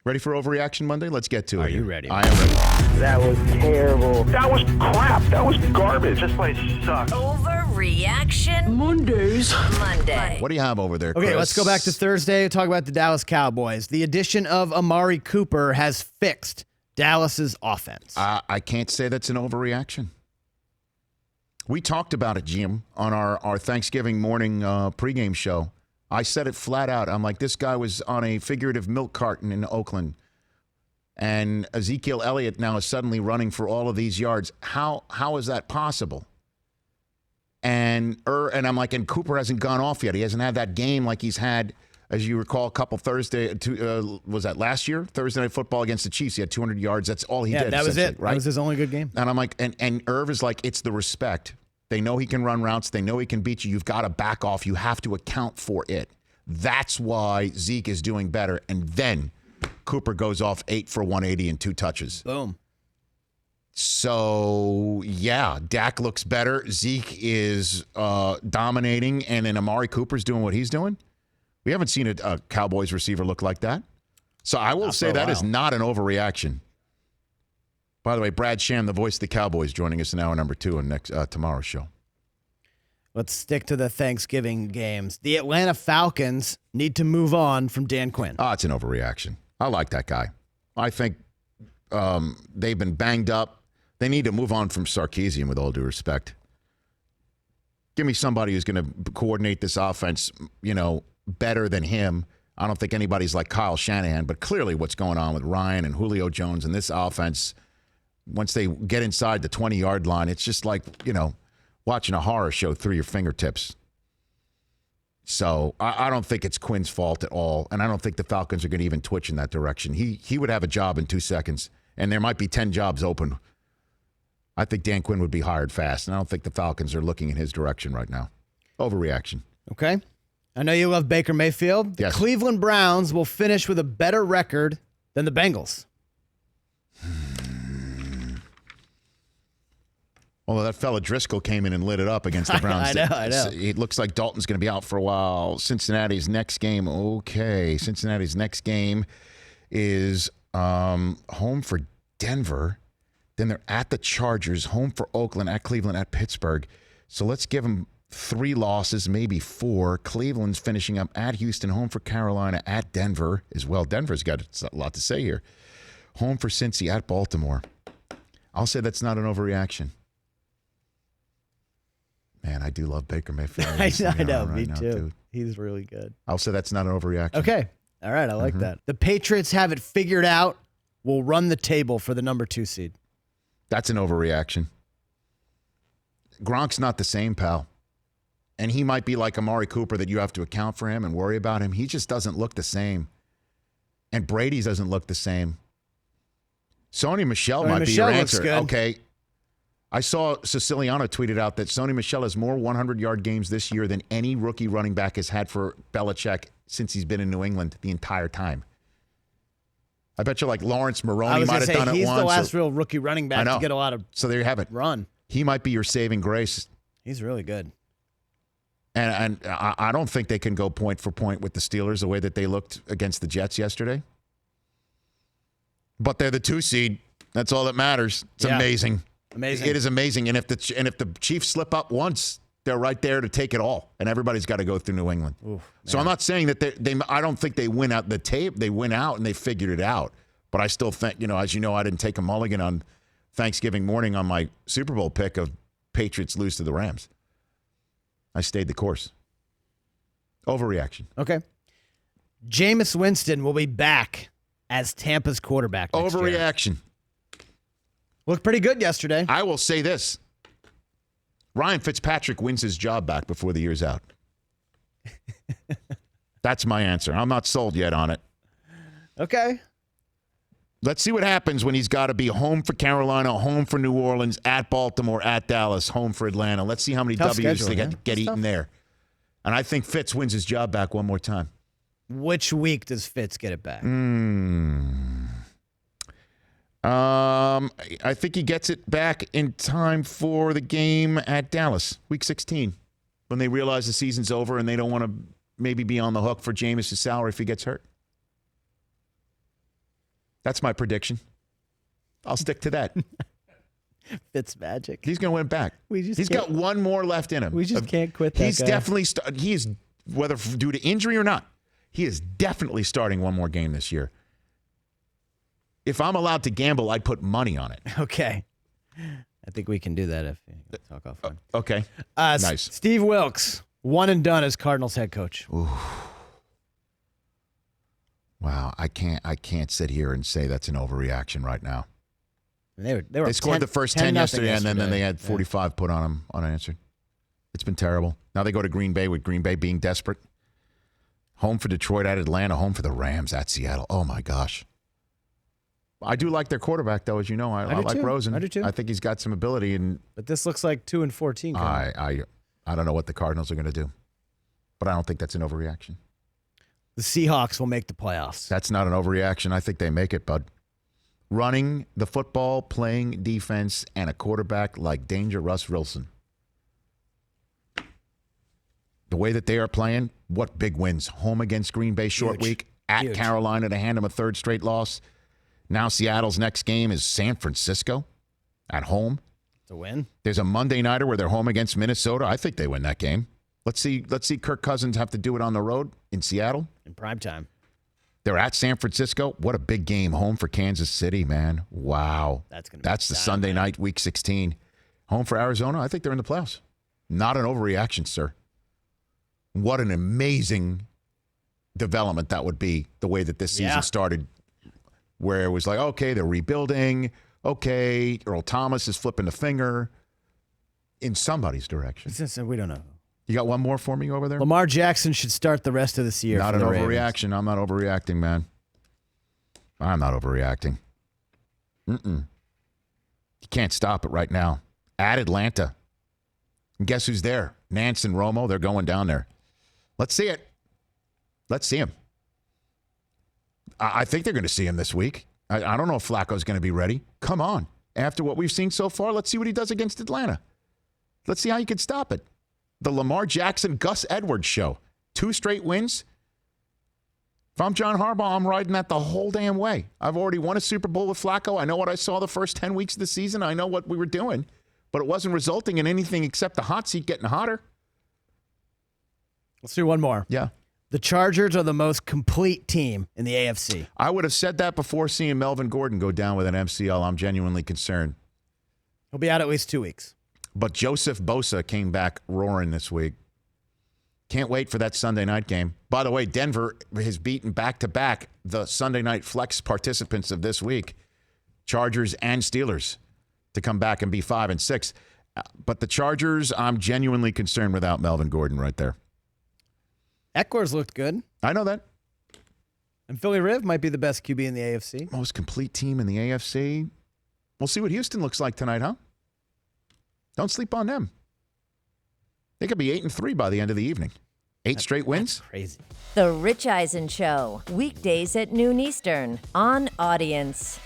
Ready for Overreaction Monday? Let's get to it. Are you ready? I am ready. That was terrible. That was crap. That was garbage. This place sucks. Overreaction Monday. What do you have over there, Chris? Okay, let's go back to Thursday and talk about the Dallas Cowboys. The addition of Amari Cooper has fixed Dallas's offense. I can't say that's an overreaction. We talked about it, Jim, on our Thanksgiving morning pregame show. I said it flat out. I'm like, this guy was on a figurative milk carton in Oakland. And Ezekiel Elliott now is suddenly running for all of these yards. How is that possible? And I'm like, and Cooper hasn't gone off yet. He hasn't had that game like he's had, as you recall, a couple was that last year? Thursday Night Football against the Chiefs. He had 200 yards. That's all he did. That was it. Right? That was his only good game. And I'm like, and Irv is like, it's the respect. They know he can run routes. They know he can beat you. You've got to back off. You have to account for it. That's why Zeke is doing better. And then Cooper goes off 8 for 180 and 2 touches. Boom. So, yeah, Dak looks better. Zeke is dominating. And then Amari Cooper's doing what he's doing. We haven't seen a Cowboys receiver look like that. So I will say that is not an overreaction. By the way, Brad Sham, the voice of the Cowboys, joining us in hour number 2 on tomorrow's show. Let's stick to the Thanksgiving games. The Atlanta Falcons need to move on from Dan Quinn. Oh, it's an overreaction. I like that guy. I think they've been banged up. They need to move on from Sarkisian, with all due respect. Give me somebody who's going to coordinate this offense, better than him. I don't think anybody's like Kyle Shanahan, but clearly what's going on with Ryan and Julio Jones and this offense, once they get inside the 20-yard line, it's just like, watching a horror show through your fingertips. So I don't think it's Quinn's fault at all, and I don't think the Falcons are going to even twitch in that direction. He would have a job in 2 seconds, and there might be 10 jobs open. I think Dan Quinn would be hired fast, and I don't think the Falcons are looking in his direction right now. Overreaction. Okay. I know you love Baker Mayfield. The Yes. Cleveland Browns will finish with a better record than the Bengals. Although that fella Driscoll came in and lit it up against the Browns. I know. It looks like Dalton's going to be out for a while. Cincinnati's next game. Okay. Cincinnati's next game is home for Denver. Then they're at the Chargers, home for Oakland, at Cleveland, at Pittsburgh. So let's give them 3 losses, maybe 4. Cleveland's finishing up at Houston, home for Carolina, at Denver as well. Denver's got a lot to say here. Home for Cincy, at Baltimore. I'll say that's not an overreaction. Man, I do love Baker Mayfield. I know, me now, too. dude. He's really good. I'll say that's not an overreaction. Okay. All right, I like that. The Patriots have it figured out. Will run the table for the number 2 seed. That's an overreaction. Gronk's not the same, pal. And he might be like Amari Cooper, that you have to account for him and worry about him. He just doesn't look the same. And Brady doesn't look the same. Sony Michel might be your answer. Good. Okay. I saw Siciliano tweeted out that Sony Michel has more 100-yard games this year than any rookie running back has had for Belichick since he's been in New England the entire time. I bet you like Lawrence Maroney might have done it once. He's the last real rookie running back to get a lot of So there you have it. run. He might be your saving grace. He's really good. And I don't think they can go point for point with the Steelers the way that they looked against the Jets yesterday. But they're the 2 seed. That's all that matters. It's amazing. Amazing. It is amazing. And if the Chiefs slip up once, they're right there to take it all. And everybody's got to go through New England. So I'm not saying that I don't think they win out the tape. They win out and they figured it out. But I still think, as you know, I didn't take a mulligan on Thanksgiving morning on my Super Bowl pick of Patriots lose to the Rams. I stayed the course. Overreaction. Okay. Jameis Winston will be back as Tampa's quarterback next year. Overreaction. Looked pretty good yesterday. I will say this. Ryan Fitzpatrick wins his job back before the year's out. That's my answer. I'm not sold yet on it. Okay. Let's see what happens when he's got to be home for Carolina, home for New Orleans, at Baltimore, at Dallas, home for Atlanta. Let's see how many Tough W's schedule, they get eaten there. And I think Fitz wins his job back one more time. Which week does Fitz get it back? I think he gets it back in time for the game at Dallas, Week 16, when they realize the season's over and they don't want to maybe be on the hook for Jameis' salary if he gets hurt. That's my prediction. I'll stick to that. Fitz magic. He's going to win it back. He's got one more left in him. We just can't quit that He's guy. definitely he is, whether due to injury or not, he is definitely starting one more game this year. If I'm allowed to gamble, I'd put money on it. Okay. I think we can do that if you talk offline. Okay. Nice. Steve Wilkes, one and done as Cardinals head coach. Ooh. Wow, I can't sit here and say that's an overreaction right now. They scored the first 10 yesterday, and then they had 45 Yeah. put on them unanswered. It's been terrible. Now they go to Green Bay with Green Bay being desperate. Home for Detroit at Atlanta, home for the Rams at Seattle. Oh, my gosh. I do like their quarterback, though, as you know. I like too. Rosen. I do, too. I think he's got some ability. But this looks like 2-14. I don't know what the Cardinals are going to do, but I don't think that's an overreaction. The Seahawks will make the playoffs. That's not an overreaction. I think they make it, bud. Running the football, playing defense, and a quarterback like Danger Russ Wilson. The way that they are playing, what big wins. Home against Green Bay short week, at Huge. Carolina to hand them a third straight loss. Now Seattle's next game is San Francisco at home. It's a win. There's a Monday nighter where they're home against Minnesota. I think they win that game. Let's see Kirk Cousins have to do it on the road in Seattle. In primetime. They're at San Francisco. What a big game. Home for Kansas City, man. Wow. That's the dynamite. Sunday night, week 16. Home for Arizona. I think they're in the playoffs. Not an overreaction, sir. What an amazing development that would be, the way that this season started, where it was like, okay, they're rebuilding. Okay, Earl Thomas is flipping the finger in somebody's direction. We don't know. You got one more for me over there? Lamar Jackson should start the rest of this year. Not for an the Ravens. overreaction. I'm not overreacting, man. I'm not overreacting. You can't stop it right now. At Atlanta. And guess who's there? Nance and Romo. They're going down there. Let's see it. Let's see him. I think they're going to see him this week. I don't know if Flacco's going to be ready. Come on. After what we've seen so far, let's see what he does against Atlanta. Let's see how you can stop it. The Lamar Jackson, Gus Edwards show. 2 straight wins. If I'm John Harbaugh, I'm riding that the whole damn way. I've already won a Super Bowl with Flacco. I know what I saw the first 10 weeks of the season. I know what we were doing. But it wasn't resulting in anything except the hot seat getting hotter. Let's do one more. Yeah. The Chargers are the most complete team in the AFC. I would have said that before seeing Melvin Gordon go down with an MCL. I'm genuinely concerned. He'll be out at least 2 weeks. But Joseph Bosa came back roaring this week. Can't wait for that Sunday night game. By the way, Denver has beaten back-to-back the Sunday night flex participants of this week, Chargers and Steelers, to come back and be 5-6. But the Chargers, I'm genuinely concerned without Melvin Gordon right there. Eckler's looked good. I know that. And Philly Riv might be the best QB in the AFC. Most complete team in the AFC. We'll see what Houston looks like tonight, huh? Don't sleep on them. They could be 8-3 by the end of the evening. 8 straight wins. That's crazy. The Rich Eisen Show, weekdays at noon Eastern on Audience.